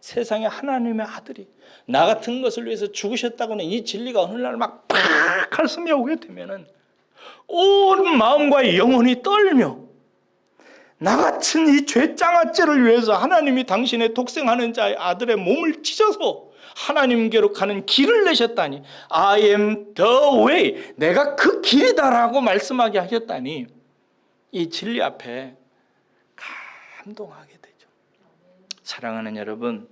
세상에 하나님의 아들이 나 같은 것을 위해서 죽으셨다고는 이 진리가 어느 날 막 팍 가슴에 오게 되면은 온 마음과 영혼이 떨며 나 같은 이 죄장아죄를 위해서 하나님이 당신의 독생하는 자의 아들의 몸을 찢어서 하나님께로 가는 길을 내셨다니 I am the way 내가 그 길이다라고 말씀하게 하셨다니 이 진리 앞에 감동하게 되죠. 사랑하는 여러분,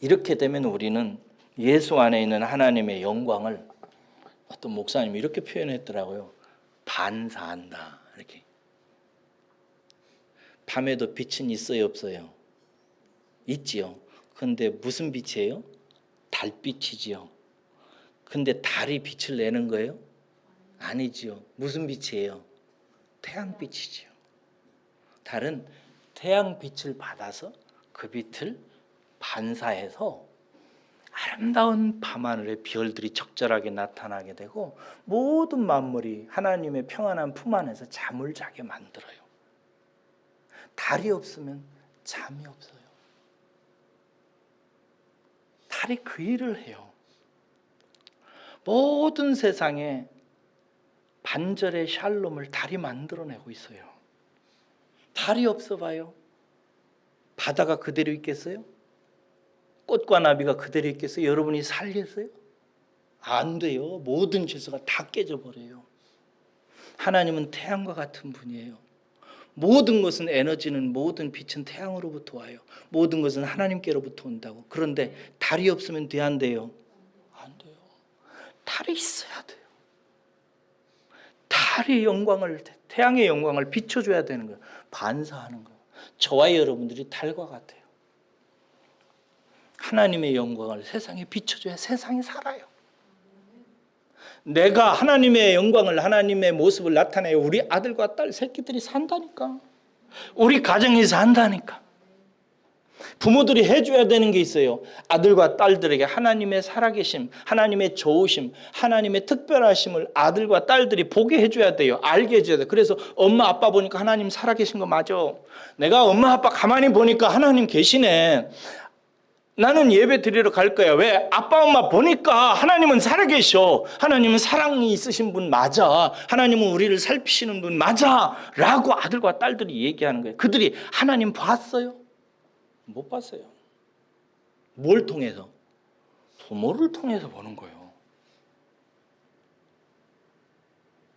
이렇게 되면 우리는 예수 안에 있는 하나님의 영광을 어떤 목사님이 이렇게 표현했더라고요. 반사한다. 이렇게. 밤에도 빛은 있어요, 없어요? 있지요. 그런데 무슨 빛이에요? 달빛이지요. 근데 달이 빛을 내는 거예요? 아니지요. 무슨 빛이에요? 태양빛이지요. 달은 태양빛을 받아서 그 빛을 반사해서 아름다운 밤하늘의 별들이 적절하게 나타나게 되고 모든 만물이 하나님의 평안한 품 안에서 잠을 자게 만들어요. 달이 없으면 잠이 없어요. 달이 그 일을 해요. 모든 세상에 반절의 샬롬을 달이 만들어내고 있어요. 달이 없어 봐요. 바다가 그대로 있겠어요? 꽃과 나비가 그대로 있겠어요? 여러분이 살겠어요? 안 돼요. 모든 질서가 다 깨져버려요. 하나님은 태양과 같은 분이에요. 모든 것은 에너지는 모든 빛은 태양으로부터 와요. 모든 것은 하나님께로부터 온다고. 그런데 달이 없으면 돼, 안 돼요? 안 돼요. 달이 있어야 돼요. 달의 영광을, 태양의 영광을 비춰줘야 되는 거예요. 반사하는 거예요. 저와 여러분들이 달과 같아요. 하나님의 영광을 세상에 비춰줘야 세상이 살아요. 내가 하나님의 영광을, 하나님의 모습을 나타내야 우리 아들과 딸 새끼들이 산다니까. 우리 가정이 산다니까. 부모들이 해줘야 되는 게 있어요. 아들과 딸들에게 하나님의 살아계심, 하나님의 좋으심, 하나님의 특별하심을 아들과 딸들이 보게 해줘야 돼요. 알게 해줘야 돼요. 그래서 엄마 아빠 보니까 하나님 살아계신 거 맞아. 내가 엄마 아빠 가만히 보니까 하나님 계시네. 나는 예배 드리러 갈 거야. 왜? 아빠 엄마 보니까 하나님은 살아계셔. 하나님은 사랑이 있으신 분 맞아. 하나님은 우리를 살피시는 분 맞아. 라고 아들과 딸들이 얘기하는 거예요. 그들이 하나님 봤어요? 못 봤어요. 뭘 통해서? 부모를 통해서 보는 거예요.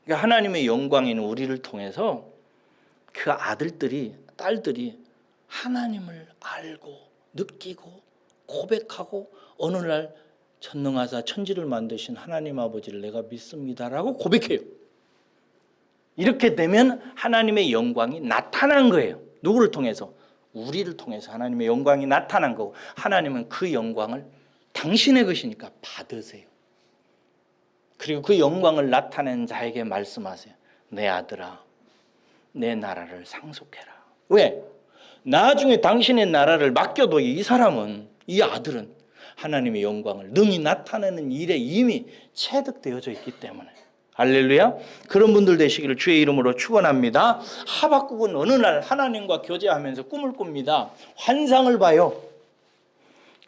그러니까 하나님의 영광이 있는 우리를 통해서 그 아들들이, 딸들이 하나님을 알고 느끼고 고백하고 어느 날 전능하사 천지를 만드신 하나님 아버지를 내가 믿습니다라고 고백해요. 이렇게 되면 하나님의 영광이 나타난 거예요. 누구를 통해서? 우리를 통해서 하나님의 영광이 나타난 거고, 하나님은 그 영광을 당신의 것이니까 받으세요. 그리고 그 영광을 나타낸 자에게 말씀하세요. 내 아들아, 내 나라를 상속해라. 왜? 나중에 당신의 나라를 맡겨도 이 사람은, 이 아들은 하나님의 영광을 능히 나타내는 일에 이미 체득되어져 있기 때문에. 할렐루야. 그런 분들 되시기를 주의 이름으로 축원합니다. 하박국은 어느 날 하나님과 교제하면서 꿈을 꿉니다. 환상을 봐요.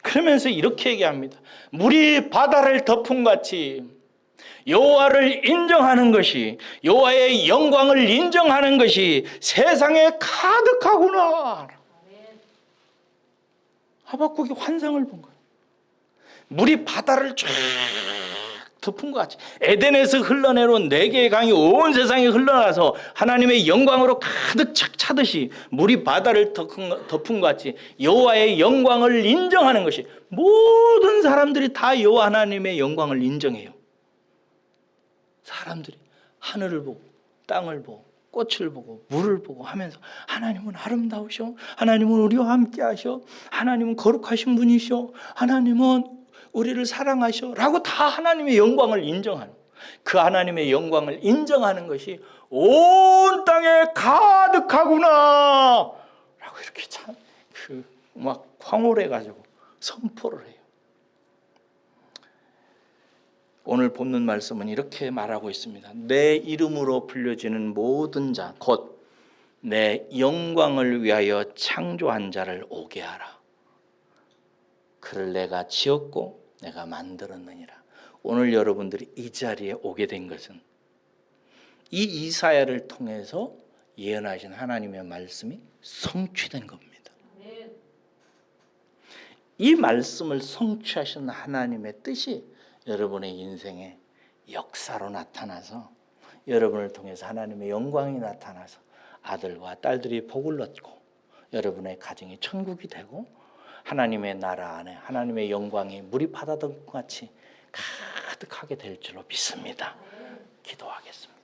그러면서 이렇게 얘기합니다. 물이 바다를 덮은 같이 여호와를 인정하는 것이, 여호와의 영광을 인정하는 것이 세상에 가득하구나. 하박국이 환상을 본 거예요. 물이 바다를 쫙 덮은 것 같이 에덴에서 흘러내려온 4개의 강이 온 세상에 흘러나서 하나님의 영광으로 가득 착 차듯이 물이 바다를 덮은 것 같이 여호와의 영광을 인정하는 것이, 모든 사람들이 다 여호와 하나님의 영광을 인정해요. 사람들이 하늘을 보고 땅을 보고 꽃을 보고 물을 보고 하면서 하나님은 아름다우셔, 하나님은 우리와 함께 하셔, 하나님은 거룩하신 분이셔, 하나님은 우리를 사랑하셔 라고 다 하나님의 영광을 인정하는, 그 하나님의 영광을 인정하는 것이 온 땅에 가득하구나 라고 이렇게 참 막 황홀해가지고 선포를 해요. 오늘 본문 말씀은 이렇게 말하고 있습니다. 내 이름으로 불려지는 모든 자, 곧 내 영광을 위하여 창조한 자를 오게 하라. 그를 내가 지었고 내가 만들었느니라. 오늘 여러분들이 이 자리에 오게 된 것은 이 이사야를 통해서 예언하신 하나님의 말씀이 성취된 겁니다. 이 말씀을 성취하신 하나님의 뜻이 여러분의 인생의 역사로 나타나서 여러분을 통해서 하나님의 영광이 나타나서 아들과 딸들이 복을 얻고 여러분의 가정이 천국이 되고 하나님의 나라 안에 하나님의 영광이 물이 바다던 같이 가득하게 될 줄로 믿습니다. 기도하겠습니다.